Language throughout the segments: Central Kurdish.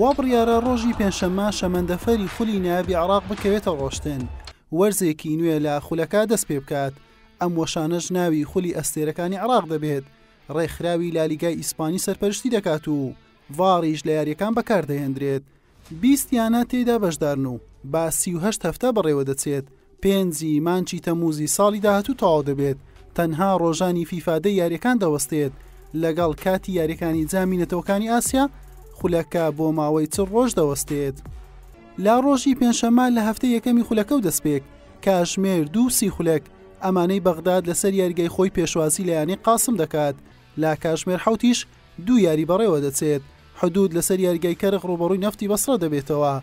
وا بڕیارە ڕۆژی پێنجشەممە شەمەندەفەری خولی نایابی عێراق بکەوێتە ڕۆشتن، وەرزێکی نوێ لە خولەکە دەست پێ بکات. ئەم وەشانەش ناوی خولی ئەستێرەکانی عێراق دەبێت. ڕێکخراوی لالیگای ئیسپانی سەرپەرشتی دەکات و ڤاڕیش لە یاریەکان بەکاردەهێنرێت. 20 یانە تێدا بەشدارن و با 38 هەفتە بەڕێوە دەچێت. 5 مانچی تەموزی ساڵی داهاتوو تەواو دەبێت. تەنها ڕۆژانی فیفادە یاریەکان دەوەستێت. لەگەڵ کاتی یاریەکانی جامی نەتەوەکانی ئاسیا خولەکە بۆ ماوەی 4 ڕۆژ دەوەستێت. لا ڕۆژی پێنجشەممە لە هەفتەی یەکەمی خولەکە و دەستپێک کاتژمێر 2 خولەک ئەمانەی بەغداد لەسەر یاریگای خۆی پێشوازی لە یانەی قاسم دەکات. لا کاتژمێر 7 2 یاری بەڕێوە دەچێت. حدود لەسەر یاریگای کەرخ ڕوبەڕووی نەفتی بەسرە دەبێتەوە.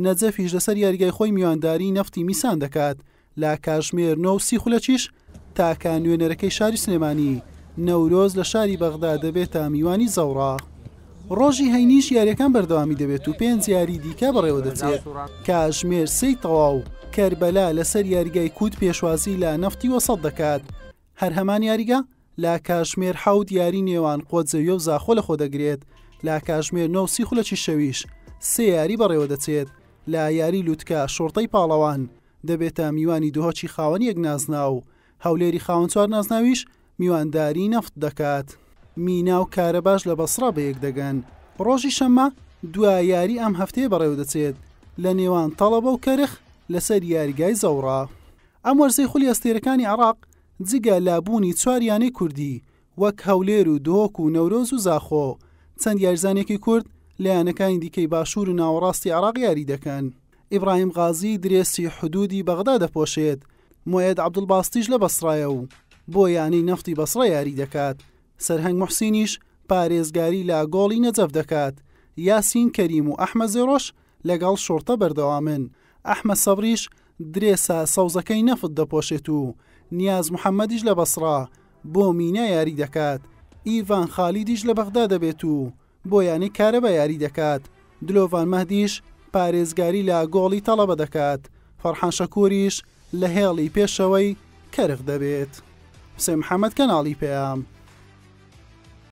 نەجەفیش لەسەر یاریگای خۆی میوانداری نەفتی میسان دەکات. لا کاتژمێر 9 خولەکیش تاکە نوێنەرەکەی شاری سلێمانی نەورۆز لە شاری بەغداد دەبێتە میوانی زەوڕا. ڕۆژی هەینیش یاریەکان بەردەوامی دەبێت و 5 یاری دیکە بەڕێوە دەچێت. کاتژمێر 3 تەواو کەربەلا لەسەر یاریگای کووت پێشوازی لە نەفتی وەسەڵ دەکات. هەر هەمان یاریگە لا کاتژمێر 7 یاری نێوان قۆتزەویە و زاخۆ لە خۆ دەگرێت. لا کاتژمێر 9 خولەکی شەویش 3 یاری بەڕێوە دەچێت. لا یاری لووتکە شۆرتەی پاڵەوان دەبێتە میوانی دوهۆکی خاوەنی یەک نازنا و هەولێری خاوەن چوار نازناویش میوانداری نەفت دەکات. مینا و کارەباش لە بەسڕا بەیەک دەگەن. ڕۆژی شەممە دوای یاری ئەم هەفتەیە بەڕێوە دەچێت لە نێوان تەڵەبە و کەرخ لەسەر یاریگای زەوڕا. ئەم وەرزەی خولی ئەستێرەکانی عێراق جگە لابوونی 4 یانەی کوردی وەک هەولێر و دۆک و نەورۆز و زاخۆ چەند یاریزانێکی کورد لە یانەکانی دیکەی باشوور و ناوەڕاستی عێراق یاری دەکەن. ئیبراهیم غازی درێسی حدودی بەغدا دەپۆشێت. موێد عەبدولباستیش لە بەسڕایە و بۆ یانەی نەفتی بەسڕە یاری دەکات. سەرهەنگ موحسینیش پارێزگاری لە گۆڵی نەجەف دەکات. یاسین کەریم و ئەحمە زێڕۆش لەگەڵ شۆرتە بەردەوامن. ئەحمە سەبریش درێسە سەوزەکەی نەفت دەپۆشێت و نیاز محەممەدیش لە بەسڕا بۆ مینا یاری دەکات. ئیڤان خالیدیش لە بەغدا دەبێت و بۆ یانی کارەبە یاری دەکات. دلۆڤان مەهدیش پارێزگاری لە گۆڵی تەڵەبە دەکات. فەرحان شەکووریش لە هێڵی پێشەوەی کەرخ دەبێت. حوسێن محەممەد کەناڵی پێیام.